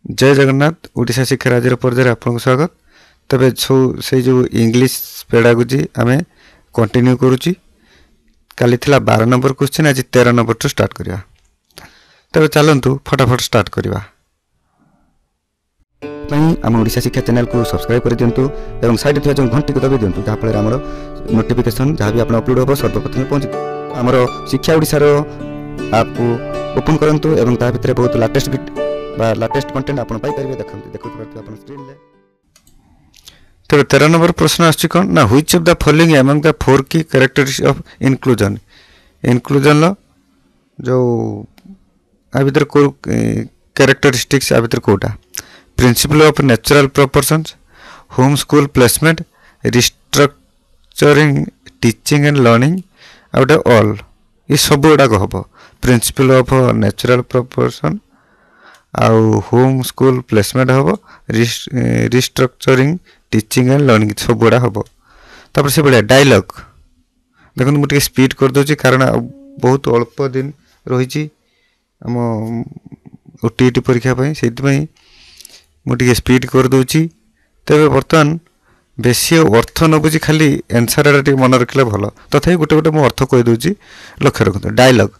जय जगन्नाथ ओडिशा शिक्षा राज्य पर्यायर आपको स्वागत। तबे से जो इंग्लिश पेडागोजी आमे कंटिन्यू करूची। काली थिला 12 नंबर क्वेश्चन, आज 13 नंबर टू स्टार्ट करिया। तबे चलंतु फटाफट स्टार्ट करिवा। आम ओडिशा शिक्षा चैनल को सब्सक्राइब कर दिंतु एवं साइड थिया जो घंटी को दबाई दिंतु, जहाँ फल आमर नोटिफिकेशन जहाँ भी आप अपलोड हो सर्वप्रथम पहुँच। आमर शिक्षा ओडिशा ऐप को ओपन करंतु एवं ता भितर बहुत लेटेस्ट कंटेंट आपण पाई परिबे। देखु आपण स्क्रीन ले। तो 13 नंबर प्रश्न आछि कोन ना, which of the following among the 4 की कैरेक्टरिस्टिक्स ऑफ इंक्लूजन। इंक्लूजन लो जो आ भीतर को कैरेक्टरिस्टिक्स आ भीतर कोटा, principle of natural proportions, home school placement, restructuring teaching and learning, out all ये सब गुड़ा हम। प्रिंसिपल ऑफ नेचुरल प्रोपोर्शन आउ होम स्कूल प्लेसमेंट हम, रिस्ट्रक्चरिंग टीचिंग एंड लर्निंग सब गुड़ा हम। तापर से भाया डायलॉग देखो मुझे स्पीड कर दूसरी कारण बहुत अल्प दिन रही आम ओटीईटी परीक्षा से मुझे स्पीड कर दूची। तेरे बर्तमान बेसी अर्थ न बुझी खाली एनसर मन रखिले भल। तथापि गोटे गोटे मुझे अर्थ कहीदे लक्ष्य रखते। डायलॉग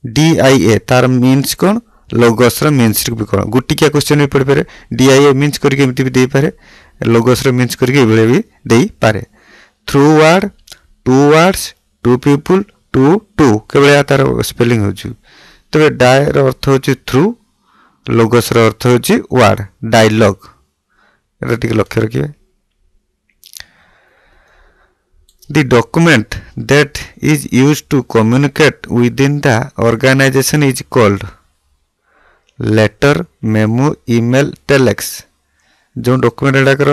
DIA तार मीन्स कौन, लोगस मीन्स भी कौन। गोटिकिया क्वेश्चन भी पढ़ी पारे। DIA मीन्स करके एमती भी दे पारे, लोगस मीन्स करके ये भी दे पारे। Through word, two words, two people, two केवल तार स्पेलिंग हो। तबे डायर अर्थ हो थ्रू, लोगस अर्थ हो वर्ड। डायलॉग ये लक्ष्य रखिए। The document that is used to communicate within the organization is called letter, memo, email, telex। जो डॉक्यूमेंट गुड़ाकर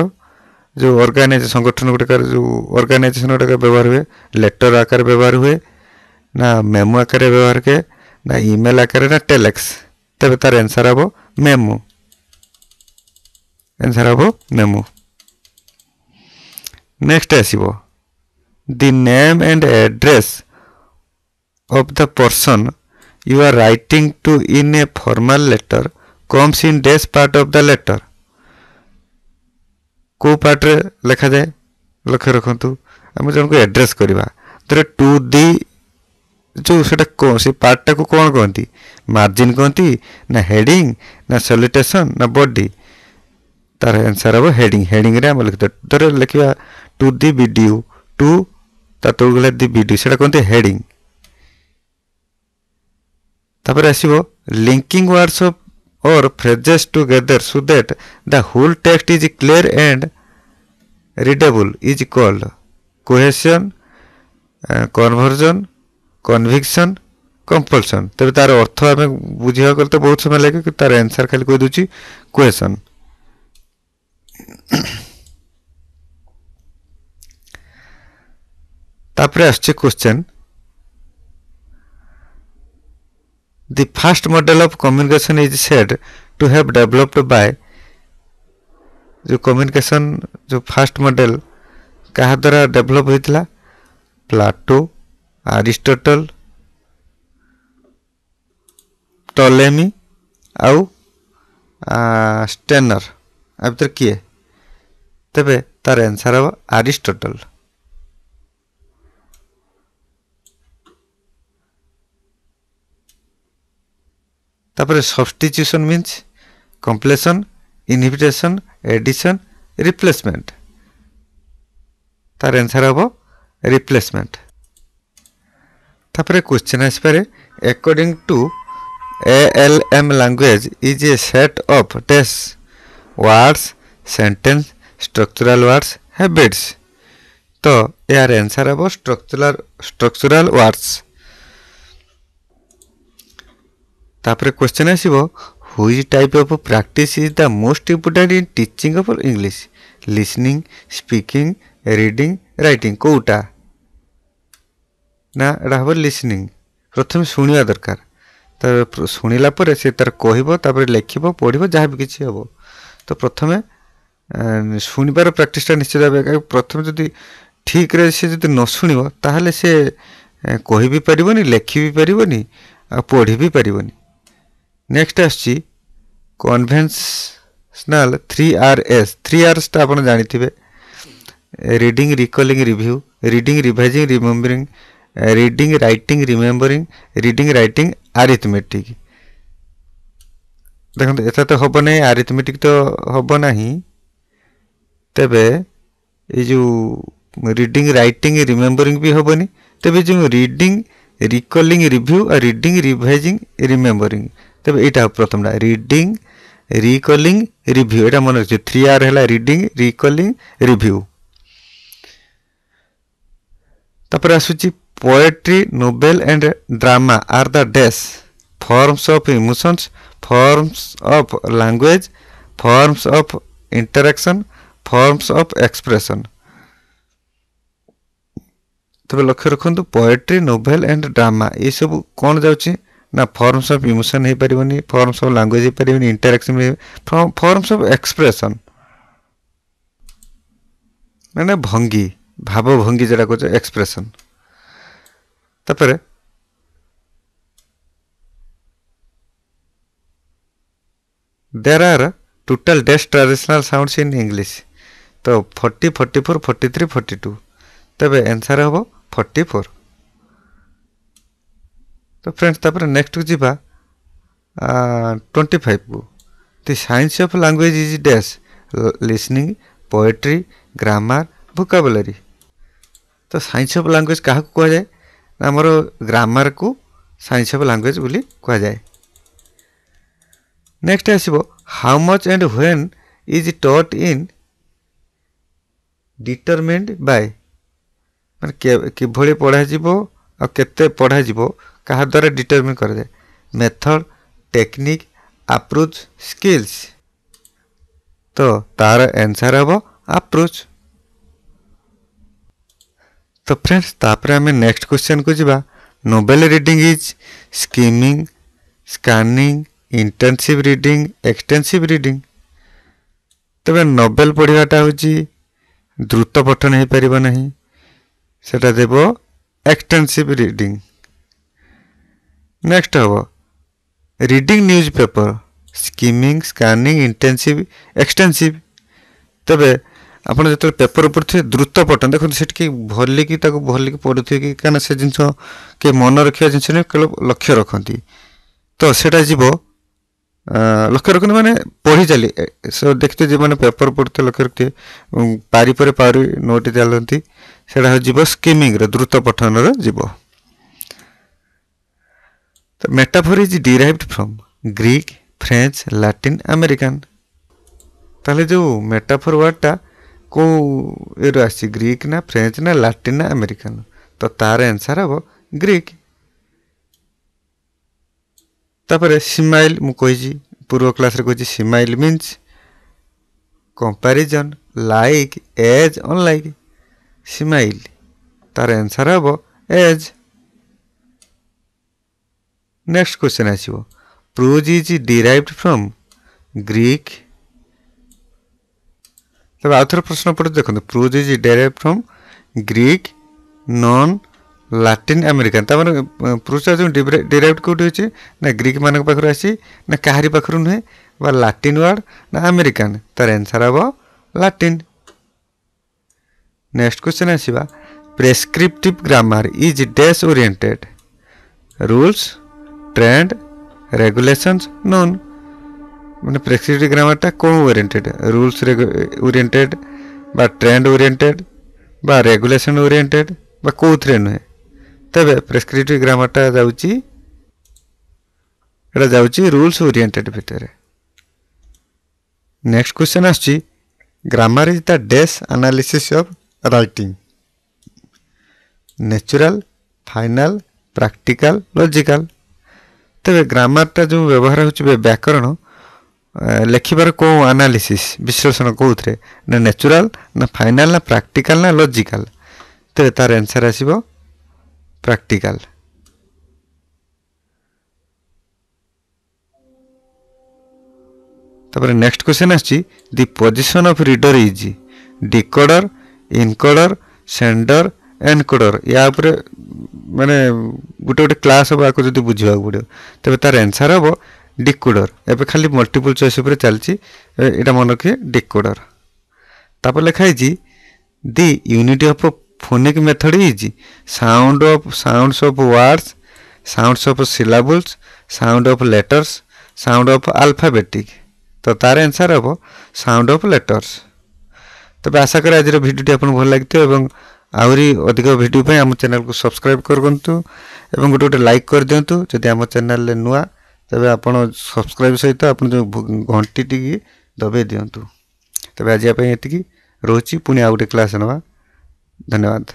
जो ऑर्गेनाइजेशन संगठन गुड़ाकर जो ऑर्गेनाइजेशन गुड़ाक व्यवहार हुए, लेटर आकार व्यवहार हुए ना, मेमो आकार व्यवहार के ना, ईमेल आकार ना, टेलेक्स। तबे तार आंसर हम मेमो। आंसर हम मेमो। नेक्स्ट आसीबो the name and address of the person you are writing to in a formal letter comes in dash part of the letter। को पार्ट रे लिखा जाए लक्ष्य रखु। आम जन को एड्रेस करवा तो टू दी जो सेटा से पार्टा को कौन कहती, मार्जिन कहती ना, हेडिंग ना, सैल्यूटेशन ना, बॉडी। तार आंसर हम हेडिंग। हेडिंग रे हम लिखते धर लिखा टू दी वीडियो, टू तो गला दी वीडियो से कहते हेडिंग। तापर आसीबो लिंकिंग वर्ड्स और phrases together so that the whole text is clear and readable is called cohesion, conversion, conviction, compulsion. तबे तार अर्थ आम बुझा गले तो बहुत समय लगे कि तार आंसर खाली कह दूची कोहेशन। तापरे आछे question, the first model of communication is said to have developed by. जो कम्युनिकेशन जो फर्स्ट मॉडल क्या द्वारा डेवलप होता, प्लाटो, अरिस्टोटल, टॉलेमी आउ स्टेनर। आ भीतर किए? तबे तार आंसर हम अरिस्टोटल। तापर substitution means completion, inhibition, addition, replacement. तार आंसर हम रिप्लेसमेंट। तापर क्वेश्चन आसपारे, according to ALM language is a set of test words, sentence, structural words, habits. तो यार आंसर हम स्ट्रक्चरल वर्ड्स। तापर क्वेश्चन आसीबो, which type of practice is the most important in teaching of English. Listening, speaking, reading, writing कोटा ना, एटा हम listening. प्रथम शुणिया दरकार, तो शुणिला परे से तार कहबो, तापर लिखिबो, पढ़िबो, जहाँ भी किछि हबो। तो प्रथमे शुणिबार प्रैक्टिसटा निश्चित भाव। प्रथम जदि ठीक रे से जदि न शुणिबो ताहले से कहि भी परिबोनी, लिखि भी परिबोनी, आ पढ़ि भी परिबोनी। नेक्स्ट आछि कन्वेन्शनल 3Rs 3Rs टा आपण जानिथिबे reading recalling review reading revising remembering reading writing remembering reading writing arithmetic देखो एता तो हबो नै अरिथमेटिक तो हबो नाही तबे ए जो रीडिंग राइटिंग रिमेम्बरिंग भी हबोनी तबे जो रीडिंग रिकॉलिंग रिव्यू और रीडिंग रिवाइजिंग रिमेम्बरिंग तबे एटा प्रथमटा रीडिंग रिकॉलिंग रिव्यू एटा मन रखियो 3R हैला रीडिंग रिकॉलिंग रिव्यू तापर आसुची poetry novel and drama are the dash forms of emotions forms of language forms of interaction forms of expression तबे लक्ष्य रखंतु पोएट्री नोवेल एंड ड्रामा ये सब कौन जाउची ना फॉर्म्स ऑफ इमोशन हे परिबनी फॉर्म्स ऑफ लैंग्वेज हे परिबनी इंटरैक्शन हे फॉर्म्स ऑफ एक्सप्रेशन माने भंगी भाव भंगी जरा को एक्सप्रेशन तापर there are total dash traditional sounds in English तो 40 44 43 42 तबे आंसर हो 44 तो फ्रेंड्स तापर नेक्स्ट जीवा 25 को the science of language is dash listening poetry grammar vocabulary तो साइंस ऑफ लैंग्वेज काहा को कह जाए हमर ग्रामर को साइंस ऑफ लैंग्वेज बोली कह जाए नेक्स्ट आसीबो how much and when is taught in determined by माने कि भली पढ़ा जीवो आ केते पढ़ा जीवो कहा द्वारा डिटरमिन कर जाए मेथड टेक्निक अप्रोच स्किल्स तो तार आंसर हबो अप्रोच तो फ्रेंड्स तापर हमें नेक्स्ट क्वेश्चन को जीवा novel reading is skimming scanning intensive reading extensive reading तबे नोवेल पढ़ाटा होची द्रुत पठन हे परिबो नहीं सेटा देबो एक्सटेंसिव रीडिंग नेक्स्ट हबो reading newspaper skimming scanning intensive extensive तबे आपण जत पेपर ऊपर थे द्रुत पठन देखो सेट की भल्ली की ताको भल्ली की पढुथि कि काना से जिंस के मन रखिया जिंस ने लक्ष्य रखंती तो सेटा जीवो लक्ष्य रखते माने पढ़ी चली सो देखते जी मैंने पेपर पढ़ते लक्ष्य रखते पारी पर पारी नोट चलती से जीव स्कीमिंग द्रुत पठन जीव तो metaphor is derived from Greek French Latin American ताले जो मेटाफोर वर्डटा को एरो आसी ग्रीक ना फ्रेंच ना लैटिन ना अमेरिकन तो तार आंसर हम ग्रीक तापर स्माइल मु कहि पूर्व क्लास रे कहि simile means comparison like as unlike simile तार आंसर हम एज नेक्स्ट क्वेश्चन आसीबो prose is derived from Greek तब आउथर प्रश्न पढ़ते देखो prose is derived from Greek non Latin American तब प्रोज जो डिराइव्ड कोड होची ना ग्रीक मान पाखर आसी ना काहारी पाखर नुहे बा लैटिन वर्ड ना अमेरिकन तार आंसर हम लैटिन नेक्स्ट क्वेश्चन आसीबा prescriptive grammar is dash oriented rules trend regulations none माने प्रेस्क्रिप्टिव ग्रामर टा कोन ओरिएंटेड रूल्स ओरिएंटेड बा ट्रेंड ओरिएंटेड बा रेगुलेशन ओरिएंटेड बा कोथरे नुहे तबे प्रेस्क्रिप्टिव ग्रामर टा जाउची एटा जाउची रूल्स ओरिएंटेड भितर नेक्स्ट क्वेश्चन आछि grammar is the dash analysis of writing natural final practical logical तबे ग्रामर टा जो व्यवहार होची व्याकरण लेखिबार को एनालिसिस विश्लेषण कोथरे ना नेचुरल ना फाइनल ना प्रैक्टिकल ना लॉजिकल तबे तार आंसर आसीबो प्रैक्टिकल तापर नेक्स्ट क्वेश्चन आछि the position of reader is decoder encoder sender encoder या माने गोटे गोटे क्लास हम आपको जो बुझा पड़ो तेज तार आंसर हम डिकोडर एबे खाली मल्टीपल चॉइस ऊपर चलची एटा मन रखिए डिकोडर तापर लिखा है the unit of phonic method is sounds of words sounds of syllables sound of letters sound of alphabetic तो तार आंसर हम साउंड ऑफ लेटर्स तबे आशा करें आज भिडियोटी आपको भल लगी और आहरी अधिक भिडियो पे आम चैनल को सब्सक्राइब करूँ गोटे गोटे लाइक कर दिंतु जदि आम चैनल नुआ तबे आपण सब्सक्राइब सहित आप जो घंटी टी दबे दिंतु तबे आज ये रोची पुणी आ गोटे क्लास नवा धन्यवाद।